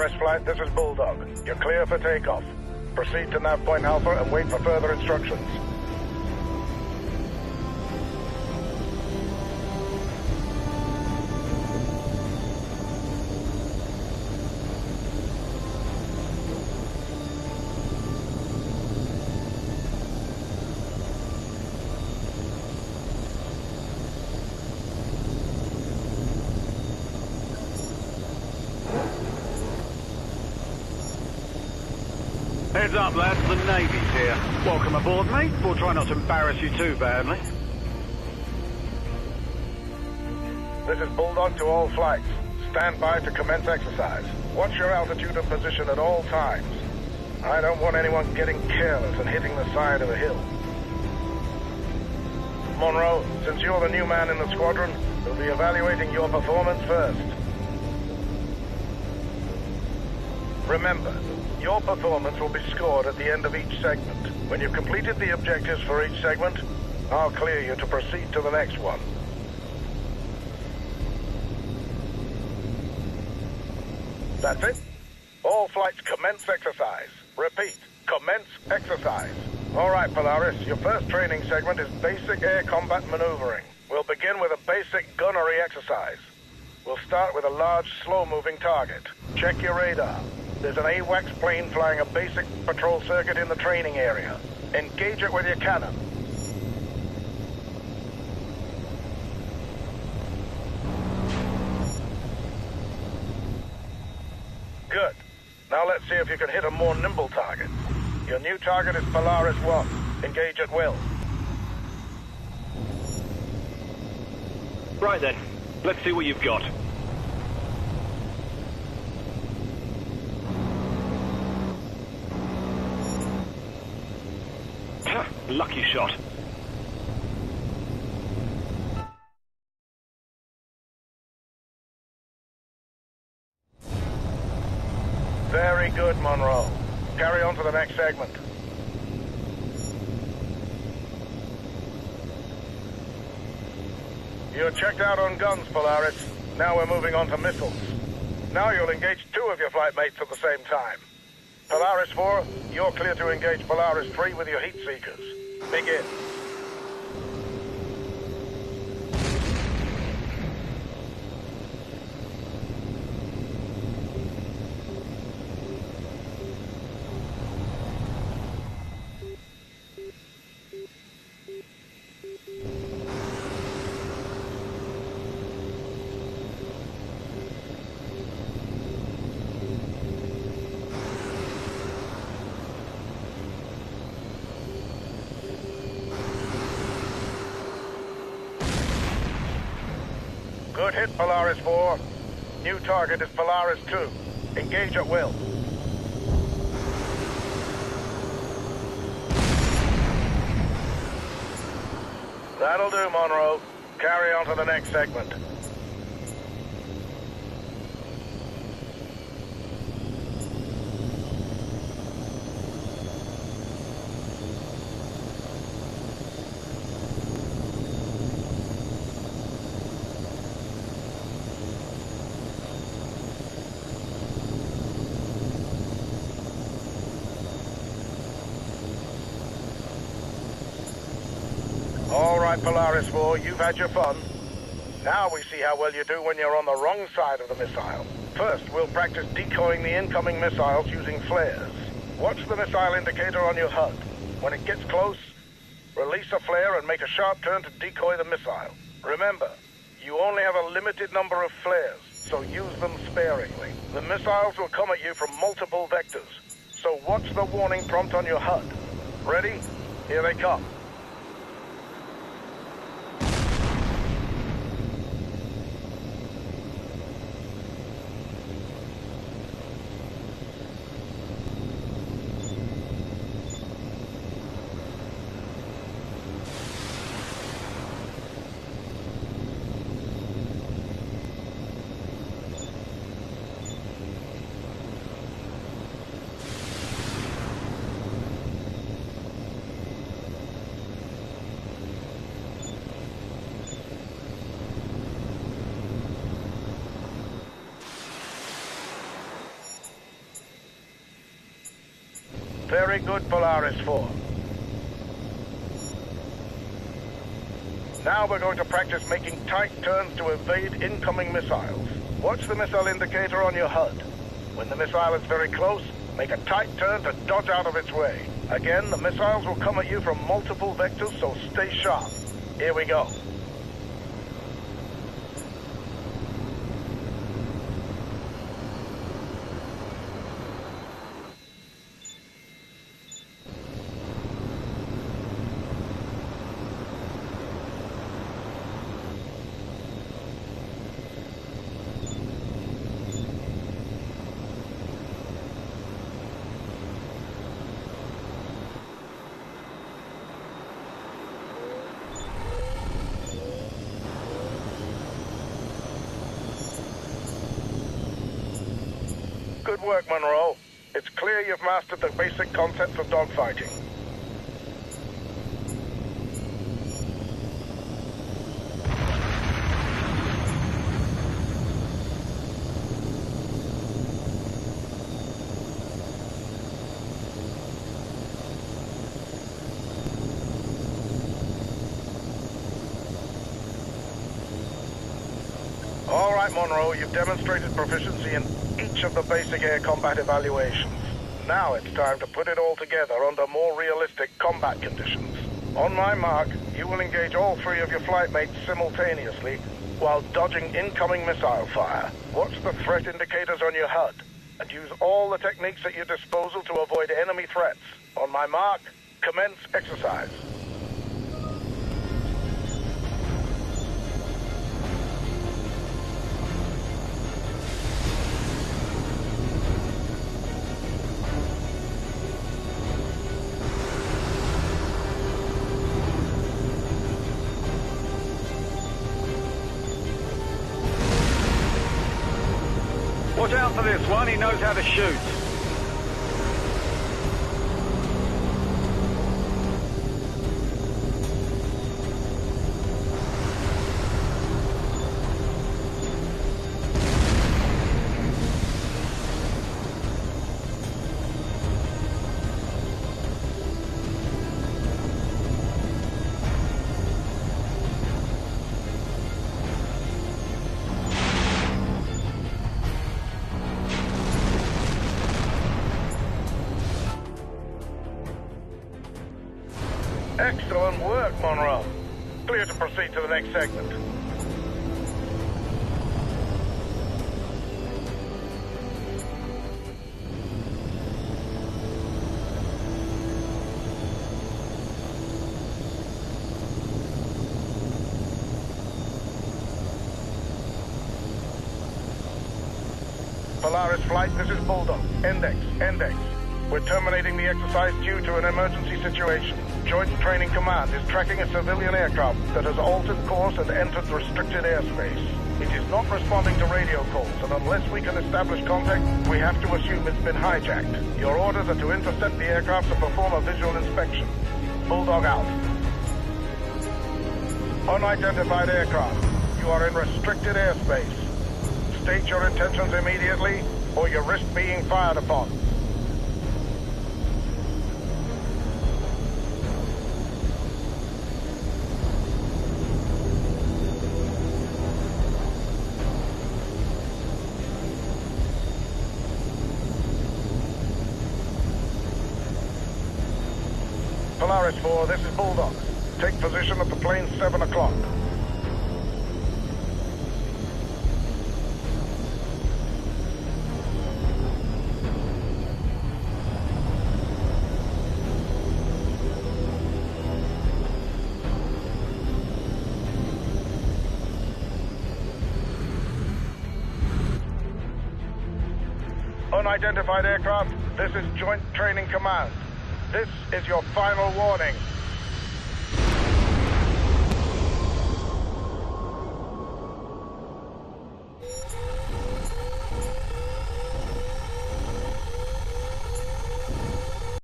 Polaris flight, this is Bulldog. You're clear for takeoff. Proceed to nav point Alpha and wait for further instructions. Heads up, lads, the Navy's here. Welcome aboard, mate. We'll try not to embarrass you too badly. This is Bulldog to all flights. Stand by to commence exercise. Watch your altitude and position at all times. I don't want anyone getting careless and hitting the side of a hill. Monroe, since you're the new man in the squadron, we'll be evaluating your performance first. Remember, your performance will be scored at the end of each segment. When you've completed the objectives for each segment, I'll clear you to proceed to the next one. That's it. All flights commence exercise. Repeat, commence exercise. All right, Polaris, your first training segment is basic air combat maneuvering. We'll begin with a basic gunnery exercise. We'll start with a large, slow-moving target. Check your radar. There's an H.A.W.X plane flying a basic patrol circuit in the training area. Engage it with your cannon. Good. Now let's see if you can hit a more nimble target. Your new target is Polaris 1. Engage at will. Right then, let's see what you've got. Lucky shot. Very good, Monroe. Carry on to the next segment. You're checked out on guns, Polaris. Now we're moving on to missiles. Now you'll engage 2 of your flight mates at the same time. Polaris 4, you're clear to engage Polaris 3 with your heat seekers. Begin. Good hit, Polaris 4. New target is Polaris 2. Engage at will. That'll do, Monroe. Carry on to the next segment. All right, Polaris 4, you've had your fun. Now we see how well you do when you're on the wrong side of the missile. First, we'll practice decoying the incoming missiles using flares. Watch the missile indicator on your HUD. When it gets close, release a flare and make a sharp turn to decoy the missile. Remember, you only have a limited number of flares, so use them sparingly. The missiles will come at you from multiple vectors, so watch the warning prompt on your HUD. Ready? Here they come. Very good, Polaris 4. Now we're going to practice making tight turns to evade incoming missiles. Watch the missile indicator on your HUD. When the missile is very close, make a tight turn to dodge out of its way. Again, the missiles will come at you from multiple vectors, so stay sharp. Here we go. Good work, Monroe. It's clear you've mastered the basic concepts of dogfighting. All right, Monroe, you've demonstrated proficiency in each of the basic air combat evaluations. Now it's time to put it all together under more realistic combat conditions. On my mark, you will engage all three of your flight mates simultaneously while dodging incoming missile fire. Watch the threat indicators on your HUD and use all the techniques at your disposal to avoid enemy threats. On my mark, commence exercise. Watch out for this one, he knows how to shoot. Excellent work, Monroe. Clear to proceed to the next segment. Polaris Flight, this is Bulldog. Index. We're terminating the exercise due to an emergency situation. Joint Training Command is tracking a civilian aircraft that has altered course and entered restricted airspace. It is not responding to radio calls, and unless we can establish contact, we have to assume it's been hijacked. Your orders are to intercept the aircraft and perform a visual inspection. Bulldog out. Unidentified aircraft. You are in restricted airspace. State your intentions immediately, or you risk being fired upon. Polaris 4, this is Bulldog. Take position at the plane 7 o'clock. Unidentified aircraft, this is Joint Training Command. This is your final warning.